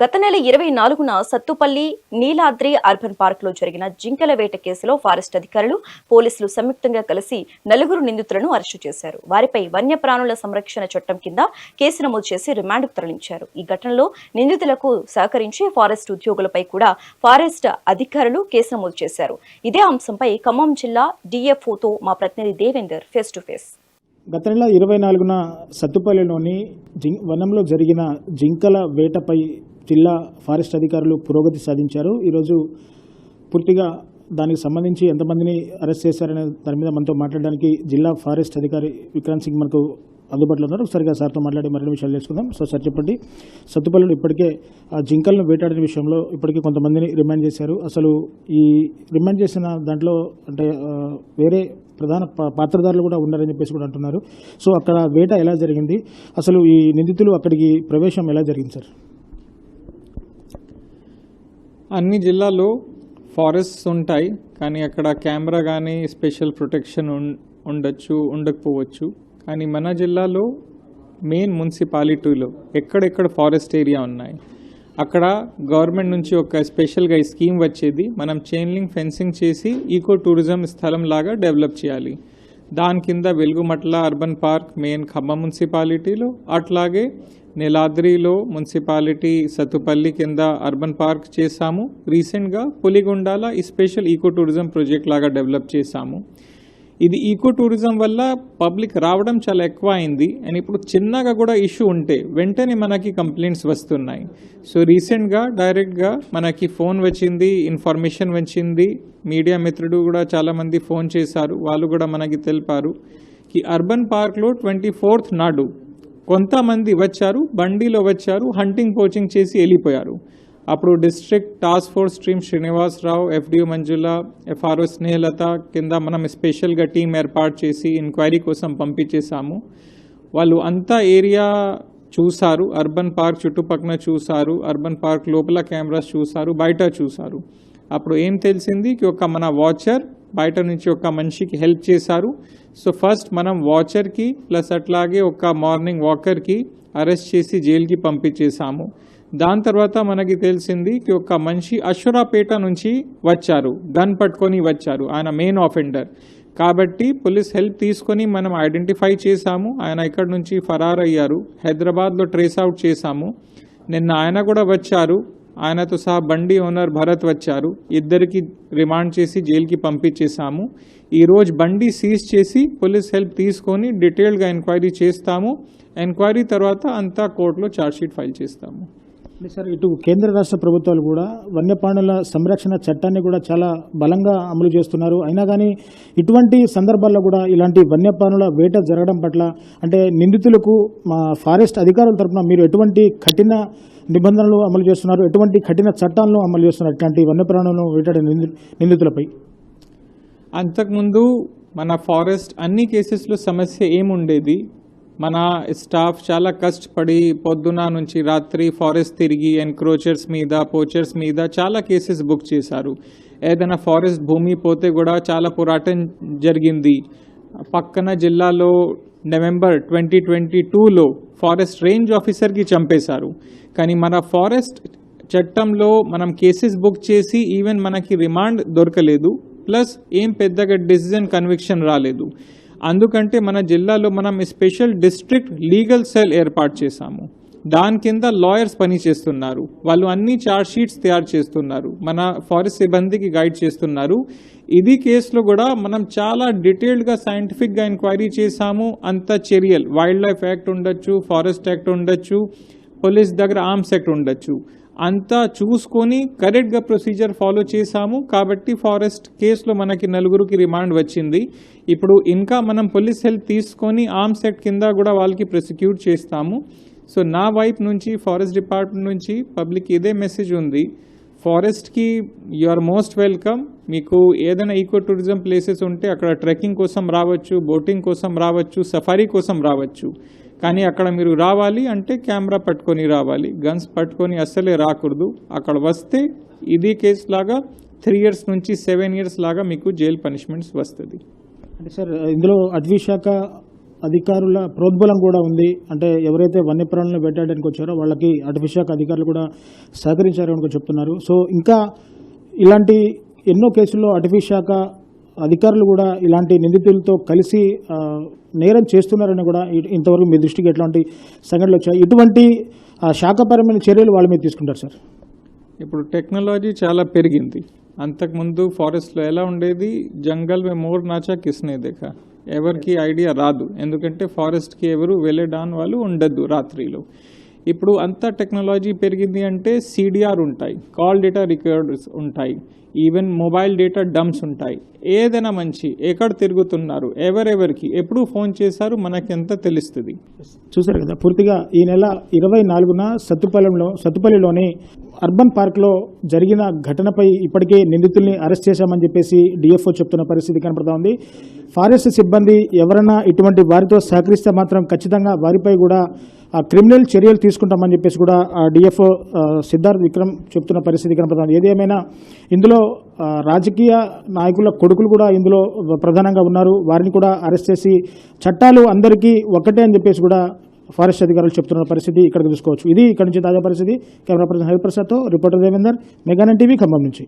గత నెల 24న Sathupalli Neeladri urban park లో జరిగిన జింకల వేట కేసులో ఫారెస్ట్ అధికారులు పోలీసులు సంయుక్తంగా కలిసి 4 నిందితులను అరెస్టు చేశారు. వారిపై వన్యప్రాణుల సంరక్షణ చట్టం కింద కేసు నమోదు చేసి రిమాండ్కు తరలించారు. ఈ ఘటనలో నిందితులకు సహకరించి ఫారెస్ట్ ఉద్యోగులపై కూడా ఫారెస్ట్ అధికారులు కేసు నమోదు చేశారు. ఇదే అంశంపై ఖమ్మం జిల్లా డిఎఫ్ఓతో మా ప్రతినిధి దేవేందర్ ఫేస్ టు ఫేస్. గత నెల 24న సత్తుపల్లిలోని వనంలో జరిగిన జింకల వేటపై జిల్లా ఫారెస్ట్ అధికారులు పురోగతి సాధించారు. ఈరోజు పూర్తిగా దానికి సంబంధించి ఎంతమందిని అరెస్ట్ చేశారనే దాని మీద మనతో మాట్లాడడానికి జిల్లా ఫారెస్ట్ అధికారి విక్రాంత్ సింగ్ మనకు అందుబాటులో ఉన్నారు. ఒకసారిగా సార్తో మాట్లాడి మరిన్ని విషయాలు తెలుసుకుందాం. సో సార్ చెప్పండి, సత్తుపల్లిలో ఇప్పటికే ఆ జింకలను వేటాడిన విషయంలో ఇప్పటికే కొంతమందిని రిమాండ్ చేశారు. అసలు ఈ రిమాండ్ చేసిన దాంట్లో అంటే వేరే ప్రధాన పాత్రధారులు కూడా ఉన్నారని చెప్పేసి కూడా అంటున్నారు. సో అక్కడ వేట ఎలా జరిగింది, అసలు ఈ నిందితులు అక్కడికి ప్రవేశం ఎలా జరిగింది సార్? అన్ని జిల్లాల్లో ఫారెస్ట్స్ ఉంటాయి, కానీ అక్కడ కెమెరా కానీ స్పెషల్ ప్రొటెక్షన్ ఉండకపోవచ్చు. కానీ మన జిల్లాలో మెయిన్ మున్సిపాలిటీలో ఎక్కడెక్కడ ఫారెస్ట్ ఏరియా ఉన్నాయి అక్కడ గవర్నమెంట్ నుంచి ఒక స్పెషల్గా ఈ స్కీమ్ వచ్చేది. మనం చైన్ లింక్ ఫెన్సింగ్ చేసి ఈకో టూరిజం స్థలం లాగా డెవలప్ చేయాలి. దాని కింద Velugumatla urban park main Khammam మున్సిపాలిటీలో, అట్లాగే నీలాద్రిలో మున్సిపాలిటీ సత్తుపల్లి కింద అర్బన్ పార్క్ చేశాము. రీసెంట్గా పులిగొండాల ఈ స్పెషల్ ఈకో టూరిజం ప్రాజెక్ట్ లాగా డెవలప్ చేశాము. ఇది ఈకో టూరిజం వల్ల పబ్లిక్ రావడం చాలా ఎక్కువ అయింది. అండ్ ఇప్పుడు చిన్నగా కూడా ఇష్యూ ఉంటే వెంటనే మనకి కంప్లైంట్స్ వస్తున్నాయి. సో రీసెంట్గా డైరెక్ట్గా మనకి ఫోన్ వచ్చింది, ఇన్ఫర్మేషన్ వచ్చింది. మీడియా మిత్రుడు కూడా చాలామంది ఫోన్ చేశారు. వాళ్ళు కూడా మనకి తెలిపారు కి అర్బన్ పార్క్లో 24th నాడు కొంతమంది వచ్చారు, బండిలో వచ్చారు, హంటింగ్ పోచింగ్ చేసి వెళ్ళిపోయారు. అప్పుడు district task force team Srinivasarao, FDO Manjula, FRO Snehalatha కింద మనం స్పెషల్గా టీం ఏర్పాటు చేసి ఎంక్వైరీ కోసం పంపించేశాము. వాళ్ళు అంతా ఏరియా చూశారు, అర్బన్ పార్క్ చుట్టుపక్కల చూశారు, అర్బన్ పార్క్ లోపల కెమెరాస్ చూశారు, బయట చూశారు. అప్పుడు ఏం తెలిసింది కి ఒక మన వాచర్ బయట నుంచి ఒక మనిషికి హెల్ప్ చేశారు. సో ఫస్ట్ మనం వాచర్కి ప్లస్ అట్లాగే ఒక మార్నింగ్ వాకర్కి అరెస్ట్ చేసి జైలుకి పంపించేశాము. దాని తర్వాత మనకి తెలిసింది కి ఒక మనిషి అశ్వరాపేట నుంచి వచ్చారు, గన్ పట్టుకొని వచ్చారు. ఆయన మెయిన్ ఆఫెండర్ కాబట్టి పోలీస్ హెల్ప్ తీసుకొని మనం ఐడెంటిఫై చేశాము. ఆయన ఇక్కడ నుంచి ఫరార్ అయ్యారు. హైదరాబాద్లో ట్రేస్ అవుట్ చేశాము. నిన్న ఆయన కూడా వచ్చారు, ఆయనతో సహా బండి ఓనర్ భరత్ వచ్చారు. ఇద్దరికి రిమాండ్ చేసి జైలుకి పంపించేశాము. ఈరోజు బండి సీజ్ చేసి పోలీస్ హెల్ప్ తీసుకొని డీటెయిల్గా ఎంక్వైరీ చేస్తాము. ఎంక్వైరీ తర్వాత అంతా కోర్టులో ఛార్జ్షీట్ ఫైల్ చేస్తాము. సార్, ఇటు కేంద్ర రాష్ట్ర ప్రభుత్వాలు కూడా వన్యప్రాణుల సంరక్షణ చట్టాన్ని కూడా చాలా బలంగా అమలు చేస్తున్నారు. అయినా కానీ ఇటువంటి సందర్భాల్లో కూడా ఇలాంటి వన్యప్రాణుల వేట జరగడం పట్ల అంటే నిందితులకు మా ఫారెస్ట్ అధికారుల తరఫున మీరు ఎటువంటి కఠిన నిబంధనలు అమలు చేస్తున్నారు, ఎటువంటి కఠిన చట్టాలను అమలు చేస్తున్నారు ఇట్లాంటి వన్యప్రాణులను వేటాడే నిందితులపై? అంతకుముందు మన ఫారెస్ట్ అన్ని కేసెస్లో సమస్య ఏముండేది, మన స్టాఫ్ చాలా కష్టపడి పొద్దున నుంచి రాత్రి ఫారెస్ట్ తిరిగి ఎన్క్రోచర్స్ మీద, పోచర్స్ మీద చాలా కేసెస్ బుక్ చేశారు. ఏదైనా ఫారెస్ట్ భూమి పోతే కూడా చాలా పోరాటం జరిగింది. పక్కన జిల్లాలో నవంబర్ 2022లో ఫారెస్ట్ రేంజ్ ఆఫీసర్కి చంపేశారు. కానీ మన ఫారెస్ట్ చట్టంలో మనం కేసెస్ బుక్ చేసి ఈవెన్ మనకి రిమాండ్ దొరకలేదు, ప్లస్ ఏం పెద్దగా డిసిజన్ కన్విక్షన్ రాలేదు. అందుకంటే మన జిల్లాలో మనం స్పెషల్ డిస్ట్రిక్ట్ లీగల్ సెల్ ఏర్పాటు చేశాము. దాని కింద లాయర్స్ పని చేస్తున్నారు. వాళ్ళు అన్ని ఛార్జ్ షీట్స్ తయారు చేస్తున్నారు, మన ఫారెస్ట్ సిబ్బందికి గైడ్ చేస్తున్నారు. ఇది కేసులో కూడా మనం చాలా డీటెయిల్డ్గా సైంటిఫిక్గా ఎంక్వైరీ చేశాము. అంత చర్యలు వైల్డ్ లైఫ్ యాక్ట్ ఉండొచ్చు, ఫారెస్ట్ యాక్ట్ ఉండొచ్చు, పోలీస్ దగ్గర ఆర్మ్స్ యాక్ట్ ఉండొచ్చు, అంతా చూసుకొని కరెక్ట్గా ప్రొసీజర్ ఫాలో చేశాము. కాబట్టి ఫారెస్ట్ కేసులో మనకి 4కి రిమాండ్ వచ్చింది. ఇప్పుడు ఇంకా మనం పోలీస్ హెల్ప్ తీసుకొని ఆర్మ్స్ యాక్ట్ కింద కూడా వాళ్ళకి ప్రాసిక్యూట్ చేస్తాము. సో నా వైపు నుంచి ఫారెస్ట్ డిపార్ట్మెంట్ నుంచి పబ్లిక్ ఇదే మెసేజ్ ఉంది, ఫారెస్ట్కి యు ఆర్ మోస్ట్ వెల్కమ్. మీకు ఏదైనా ఈకో టూరిజం ప్లేసెస్ ఉంటే అక్కడ ట్రెక్కింగ్ కోసం రావచ్చు, బోటింగ్ కోసం రావచ్చు, సఫారీ కోసం రావచ్చు. కానీ అక్కడ మీరు రావాలి అంటే కెమెరా పట్టుకొని రావాలి, గన్స్ పట్టుకొని అస్సలే రాకూడదు. అక్కడ వస్తే ఇది కేసు లాగా 3 years నుంచి 7 years లాగా మీకు జైలు పనిష్మెంట్స్ వస్తుంది. అంటే సార్, ఇందులో అటవీ శాఖ అధికారుల ప్రోద్బలం కూడా ఉంది. అంటే ఎవరైతే వన్యప్రాణులను వేటాడడానికి వచ్చారో వాళ్ళకి అటవీ శాఖ అధికారులు కూడా సహకరించారని కూడా చెప్తున్నారు. సో ఇంకా ఇలాంటి ఎన్నో కేసుల్లో అటవీ శాఖ అధికారులు కూడా ఇలాంటి నిందితులతో కలిసి నేరం చేస్తున్నారని కూడా ఇంతవరకు మీ దృష్టికి ఎట్లాంటి సంఘటనలు వచ్చాయి? ఇటువంటి శాఖపరమైన చర్యలు వాళ్ళ మీద తీసుకుంటారు సార్? ఇప్పుడు టెక్నాలజీ చాలా పెరిగింది. అంతకుముందు ఫారెస్ట్లో ఎలా ఉండేది, జంగల్ మే మోర్ నాచా కిస్నే దేఖా, ఎవరికి ఐడియా రాదు. ఎందుకంటే ఫారెస్ట్కి ఎవరు వెళ్ళడానికి వాళ్ళు ఉండద్దు రాత్రిలో. ఇప్పుడు అంతా టెక్నాలజీ పెరిగింది అంటే సిడిఆర్ ఉంటాయి, కాల్ డేటా రికార్డ్స్ ఉంటాయి, ఈవెన్ మొబైల్ డేటా డంప్స్ ఉంటాయి. ఏదైనా మంచి ఎక్కడ తిరుగుతున్నారు, ఎవరెవరికి ఎప్పుడు ఫోన్ చేశారు మనకి ఎంత తెలుస్తుంది. చూసారు కదా, పూర్తిగా ఈ నెల 24న సత్తుపల్లిలోని అర్బన్ పార్క్లో జరిగిన ఘటనపై ఇప్పటికే నిందితుల్ని అరెస్ట్ చేశామని చెప్పేసి డిఎఫ్ఓ చెప్తున్న పరిస్థితి కనపడతా ఉంది. ఫారెస్ట్ సిబ్బంది ఎవరైనా ఇటువంటి వారితో సహకరిస్తే మాత్రం ఖచ్చితంగా వారిపై కూడా క్రిమినల్ చర్యలు తీసుకుంటామని చెప్పేసి కూడా డిఎఫ్ఓ సిద్ధార్థ్ విక్రమ్ చెప్తున్న పరిస్థితి కనపడుతుంది. ఏది ఏమైనా ఇందులో రాజకీయ నాయకుల కొడుకులు కూడా ఇందులో ప్రధానంగా ఉన్నారు. వారిని కూడా అరెస్ట్ చేసి చట్టాలు అందరికీ ఒక్కటే అని చెప్పేసి కూడా ఫారెస్ట్ అధికారులు చెప్తున్న పరిస్థితి ఇక్కడ చూసుకోవచ్చు. ఇది ఇక్కడ నుంచి తాజా పరిస్థితి. కెమెరా పర్సన్ హరిప్రసాద్తో రిపోర్టర్ దేవేందర్, మెగానన్ టీవీ, ఖమ్మం నుంచి.